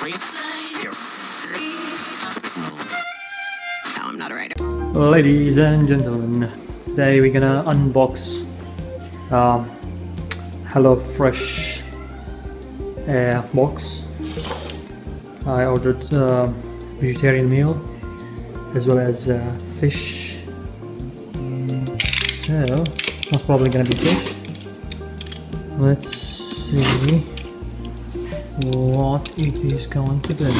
No, I'm not a writer. Ladies and gentlemen, today we're gonna unbox HelloFresh box. I ordered vegetarian meal as well as fish. So most probably gonna be fish. Let's see what it is going to be. And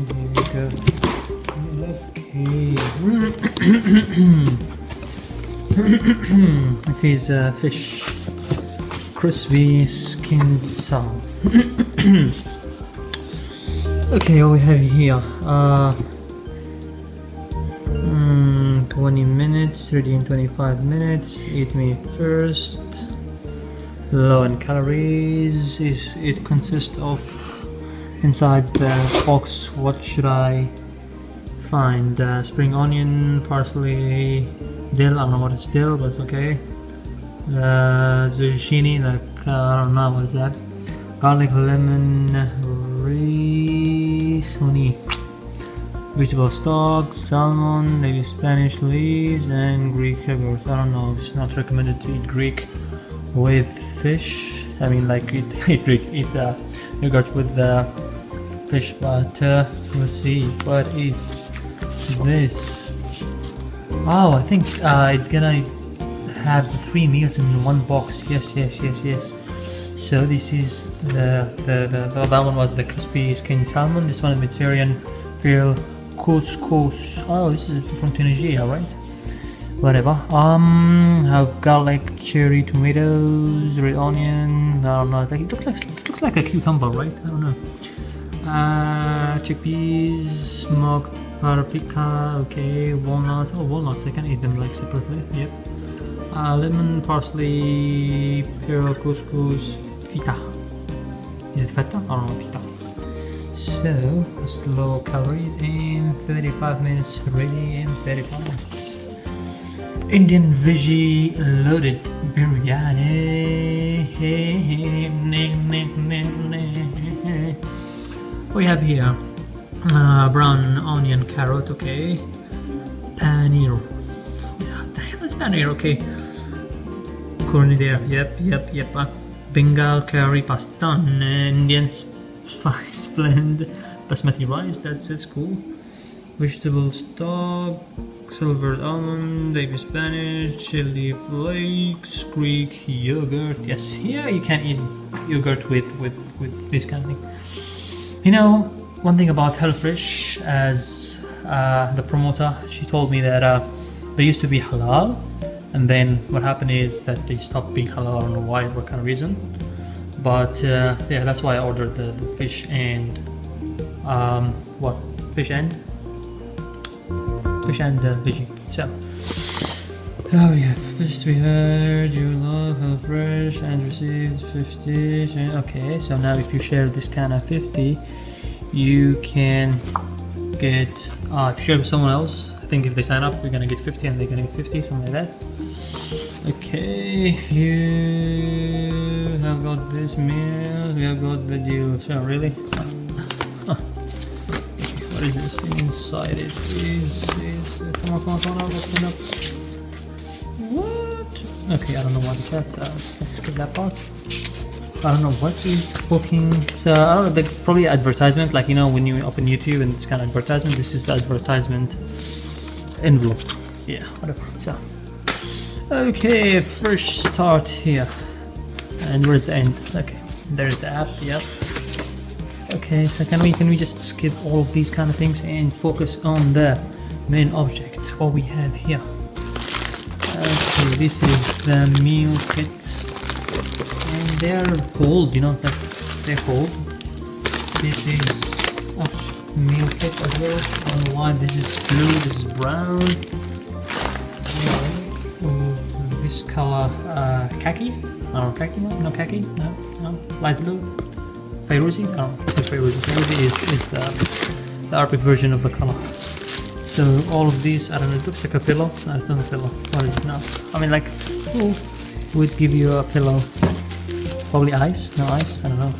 here we go. Okay. It is fish, crispy skinned salmon. Okay, what we have here, 20 minutes, 30 and 25 minutes, eat meat first, low in calories. It consists of, inside the box, what should I find? Spring onion, parsley, dill, I don't know what is dill, but it's okay. Zucchini, like, I don't know what is that. Garlic, lemon, risoni, vegetable stock, salmon, maybe Spanish leaves, and Greek yogurt. I don't know, it's not recommended to eat Greek with fish. I mean, like, eat yogurt with fish, but let's see, what is this? Oh, I think it's gonna have 3 meals in one box. Yes. So this is that one was the crispy skin salmon. This one is Mediterranean real couscous. Oh, this is from Tunisia, right? Whatever. Have garlic, cherry, tomatoes, red onion. I don't know. Like, it looks like a cucumber, right? I don't know. Chickpeas, smoked paprika. Okay, walnuts. Oh, walnuts. I can eat them like separately. Yep. Lemon, parsley, pearl, couscous, feta. Is it feta? I don't know, feta. So, slow calories in 35 minutes, ready in 35 minutes. Indian veggie loaded biryani. We have here brown onion, carrot, okay. Paneer. What the hell is paneer? Okay. Cornidare, yep. Bengal curry pasta, Indian spice blend, basmati rice, it's cool. Vegetable stock, silver almond, baby Spanish, chili flakes, Greek yogurt. Yes, here you can eat yogurt with this kind of thing. You know, one thing about HelloFresh, as the promoter, she told me that they used to be halal, and then what happened is that they stopped being halal. I don't know why, what kind of reason, but yeah, that's why I ordered the fish and fish and veggie. So oh yeah, first we heard you love HelloFresh and received 50. Okay, so now if you share this kind of 50, you can get if you share with someone else, I think if they sign up, we're gonna get 50 and they're gonna get 50, something like that. Okay, you have got this meal, we have got the deal. So really, what is this inside it? Come on, open up. What? Okay, I don't know what is that. Let's skip that part. I don't know what is cooking. So I don't know, probably advertisement, like, you know, when you open YouTube and it's kind of advertisement. This is the advertisement envelope. Yeah, whatever. So okay, first start here, and where's the end? Okay, there's the app. Yep. Okay, so can we just skip all of these kind of things and focus on the main object, what we have here? Okay, this is the meal kit, and they're gold, you know, it's like they're gold. This is meal kit as well. I don't know why this is blue, this is brown. This color khaki. I don't know, khaki? No khaki? No, light blue. Fairuzi? I don't know, it's Fairuzi. Fairuzi is the Arabic version of the color. So all of these, I don't know, it looks like a pillow. No, it's not a pillow. What is it now? I mean, like, who would give you a pillow? Probably ice? No ice? I don't know.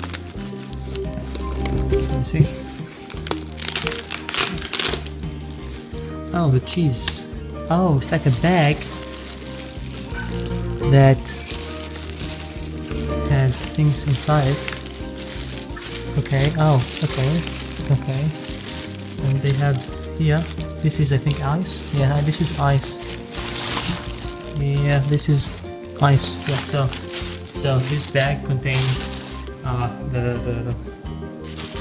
Let me see. Oh, the cheese. Oh, it's like a bag that has things inside it. Okay, oh, okay. And they have here, this is I think ice. Yeah, this is ice. Yeah, this is ice. Yeah, so this bag contains the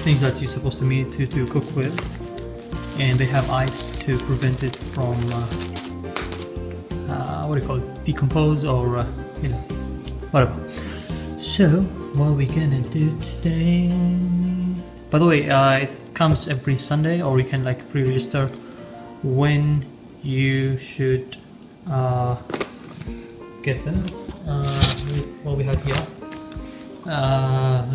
things that you're supposed to need to cook with, and they have ice to prevent it from what do you call it, decompose or you know, whatever. So what are we gonna do today? By the way, it comes every Sunday, or you can like pre-register when you should get them. What we have here,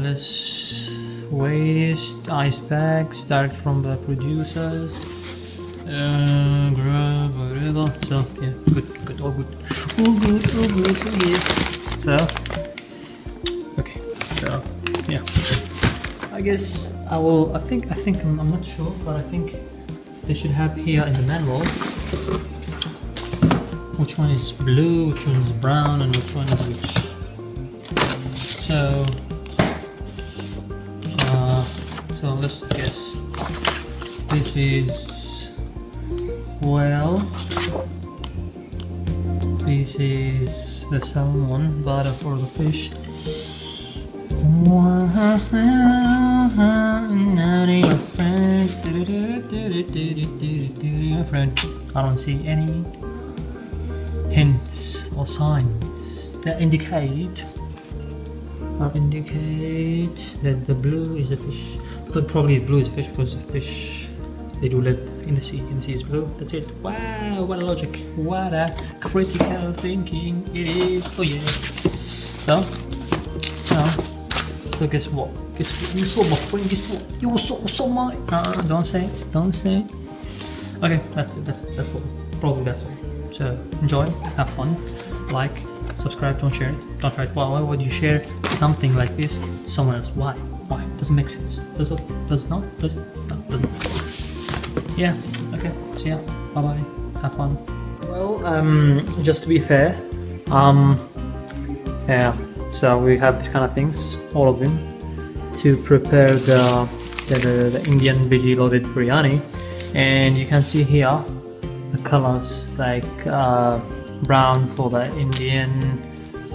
let's waste ice bags direct from the producers. Grab whatever. So yeah, good, all good. Yeah. So okay, so yeah, I guess I think I'm not sure, but I think they should have here in the manual which one is blue, which one is brown, and which one is which. So let's guess. This is, well, this is the salmon, butter for the fish. Friend, I don't see any hints or signs that indicate that the blue is the fish. Because probably blue is the fish, because the fish, they do live in the sea, and the sea is blue. That's it. Wow, what a logic, what a critical thinking it is. Oh yeah. So guess what? You saw my friend. Guess what? You saw my. Don't say. Okay, that's all. Probably that's all. So enjoy, have fun, like, subscribe, don't share it. Don't try it. Why would you share something like this to someone else? Why? Doesn't make sense. Does it? Does not? Does it? No, doesn't. Yeah. Okay. See ya. Bye bye. Have fun. Well, just to be fair, yeah. So we have these kind of things, all of them, to prepare the Indian veggie loaded biryani, and you can see here the colors like brown for the Indian,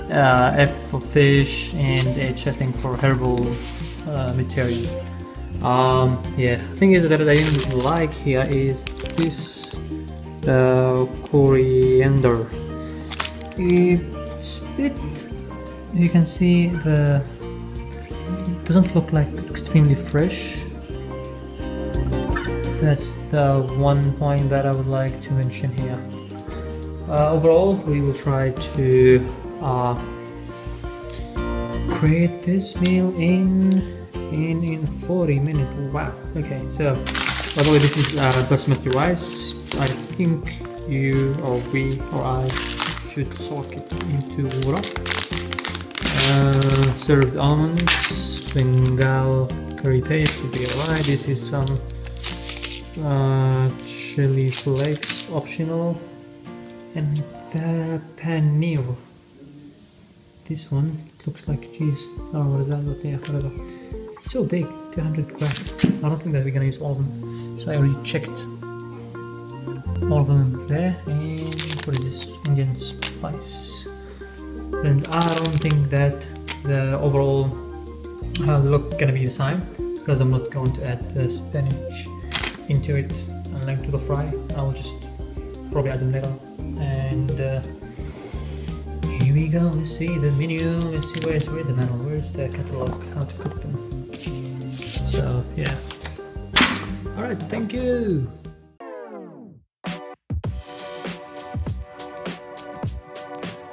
F for fish, and H I think for herbal material. Yeah, the thing is that I didn't like here is this coriander. It's a bit, you can see it doesn't look like extremely fresh. That's the one point that I would like to mention here. Overall, we will try to create this meal in 40 minutes. Wow. Okay, so by the way, this is basmati rice. I think you or we or I should soak it into water. Served almonds, Bengal curry paste would be alright. This is some chili flakes, optional, and the paneer. This one looks like cheese. Oh, what is that? Yeah, whatever. It's so big, 200 grams. I don't think that we're gonna use all of them. So I already checked all of them there. And what is this? Indian spice. And I don't think that the overall look gonna be the same, because I'm not going to add the spinach into it and link to the fry. I will just probably add them later. And here we go. Let's see the menu. Let's see where's the manual, where's the catalog, how to cook them. So yeah. Alright, thank you.